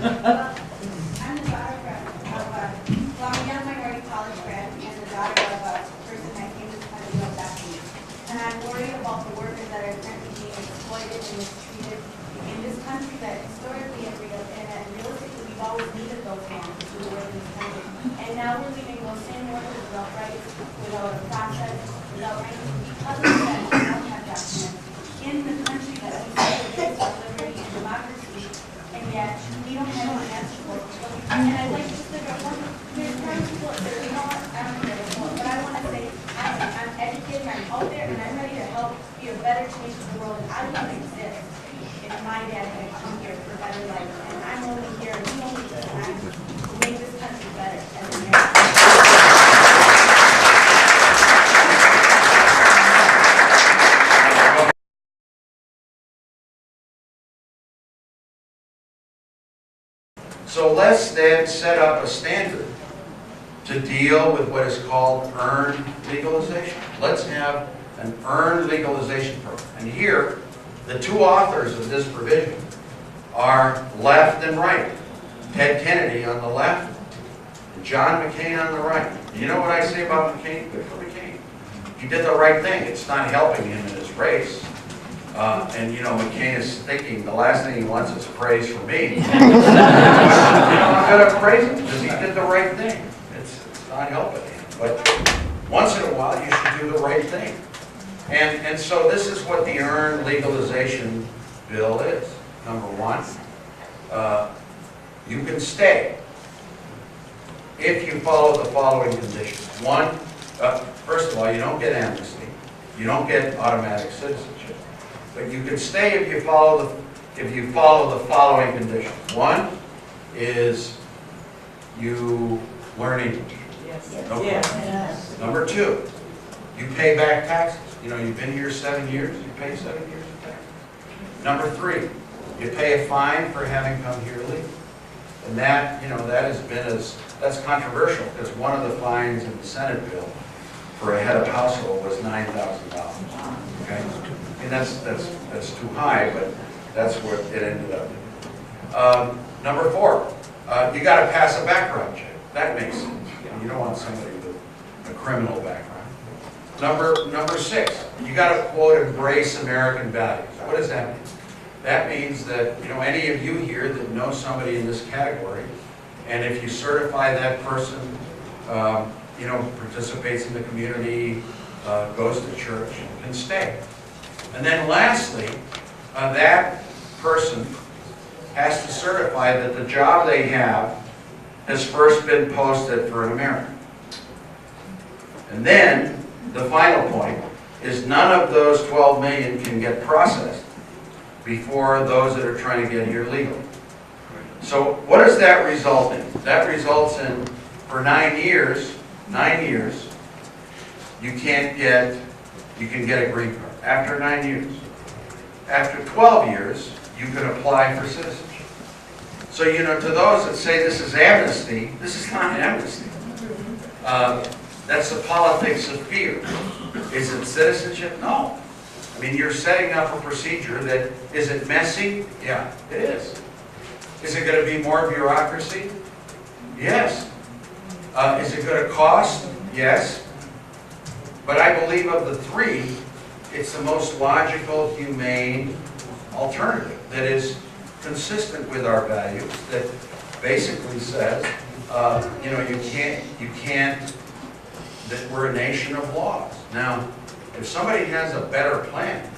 I'm the daughter well, I'm a young minority college grad and the daughter of a person that came to the country of that age. And I'm worried about the workers that are currently being exploited and mistreated in this country that historically and realistically we've always needed those hands to do work in this country. And now we're leaving those same workers without rights, without a process, without anything because of that we don't have documents in the country that we say is for liberty and democracy, and yet we don't have an answer for it. And I'd like to say that there's probably people that say, you know what, I don't care what, but I want to say I'm educated, I'm out there, and I'm ready to help be a better change to the world. And I want to exist if my dad had come here for a better life, and I'm only here, and we only here tonight to make this country better as Americans. So let's then set up a standard to deal with what is called earned legalization. Let's have an earned legalization program. And here, the two authors of this provision are left and right. Ted Kennedy on the left, and John McCain on the right. You know what I say about McCain? Good for McCain. He did the right thing. It's not helping him in his race. And you know, McCain is thinking the last thing he wants is praise from me. I'm going to praise him because he did the right thing. It's not helping him. But once in a while, you should do the right thing. And so this is what the earned legalization bill is. Number one, you can stay if you follow the following conditions. One, first of all, you don't get amnesty. You don't get automatic citizenship. But you can stay if you follow the following conditions. One is you learn English. Yes. No Yes. problem. Yes. Number two, you pay back taxes. You know, you've been here 7 years, you pay 7 years of taxes. Number three, you pay a fine for having come here illegally. And that, you know, that's controversial because one of the fines in the Senate bill for a head of household was $9,000. Okay? And that's too high, but that's what it ended up. Number four, you got to pass a background check. That makes sense. You don't want somebody with a criminal background. Number six, you got to quote embrace American values. What does that mean? That means that, you know, any of you here that know somebody in this category, and if you certify that person, you know, participates in the community, goes to church, can stay. And then lastly, that person has to certify that the job they have has first been posted for an American. And then, the final point is none of those 12 million can get processed before those that are trying to get here legally. So what does that result in? That results in, for 9 years, you can get a green card. After 9 years. After 12 years, you can apply for citizenship. So, you know, to those that say this is amnesty, this is not amnesty. That's the politics of fear. Is it citizenship? No. I mean, you're setting up a procedure that, is it messy? Yeah, it is. Is it going to be more bureaucracy? Yes. Is it going to cost? Yes. But I believe of the three, it's the most logical, humane alternative that is consistent with our values, that basically says, you know, you can't, that we're a nation of laws. Now, if somebody has a better plan,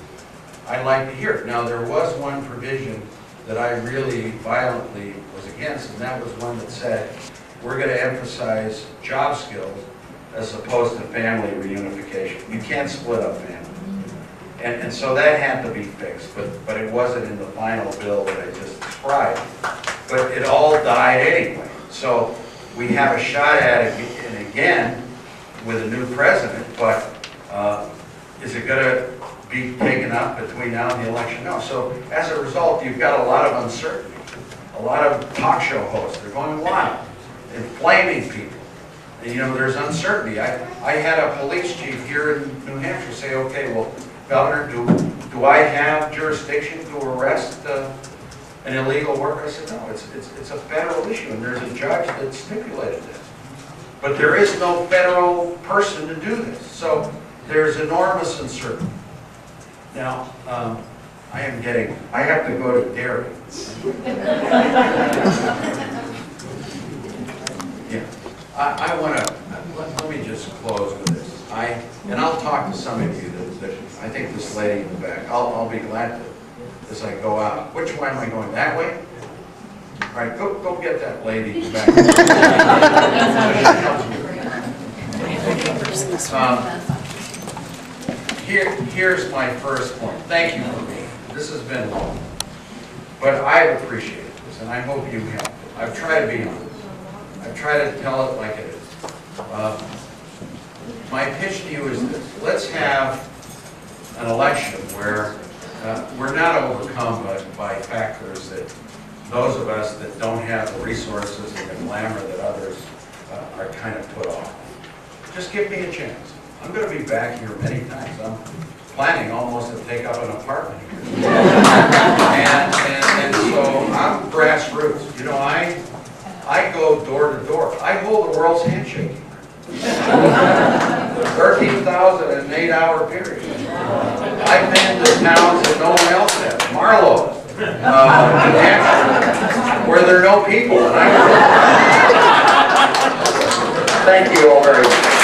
I'd like to hear it. Now, there was one provision that I really violently was against, and that was one that said, we're going to emphasize job skills as opposed to family reunification. You can't split up families. And so that had to be fixed, but it wasn't in the final bill that I just described. But it all died anyway. So we have a shot at it again with a new president, but is it going to be taken up between now and the election? No. So as a result, you've got a lot of uncertainty. A lot of talk show hosts, they're going wild, inflaming people. And, you know, there's uncertainty. I had a police chief here in New Hampshire say, okay, well, Governor, do I have jurisdiction to arrest an illegal work? I said, no, it's a federal issue, and there's a judge that stipulated this. But there is no federal person to do this, so there's enormous uncertainty. Now, I have to go to dairy. Yeah, I want to, let me just close with this. And I'll talk to some of you that I think this lady in the back, I'll be glad to, as I go out. Which way am I going, that way? All right, go get that lady in the back. Here's my first point. Thank you for being. This has been long, but I've appreciated this, and I hope you have. I've tried to be honest. I've tried to tell it like it is. My pitch to you is this: let's have an election where we're not overcome by factors that those of us that don't have the resources and the glamour that others are kind of put off. Just give me a chance. I'm going to be back here many times. I'm planning almost to take up an apartment here. and so I'm grassroots. You know, I go door to door. I hold the world's handshake. 13,000 in an 8-hour period. I've been to towns that no one else has. Marlow, New Hampshire, where there are no people. And thank you all very much.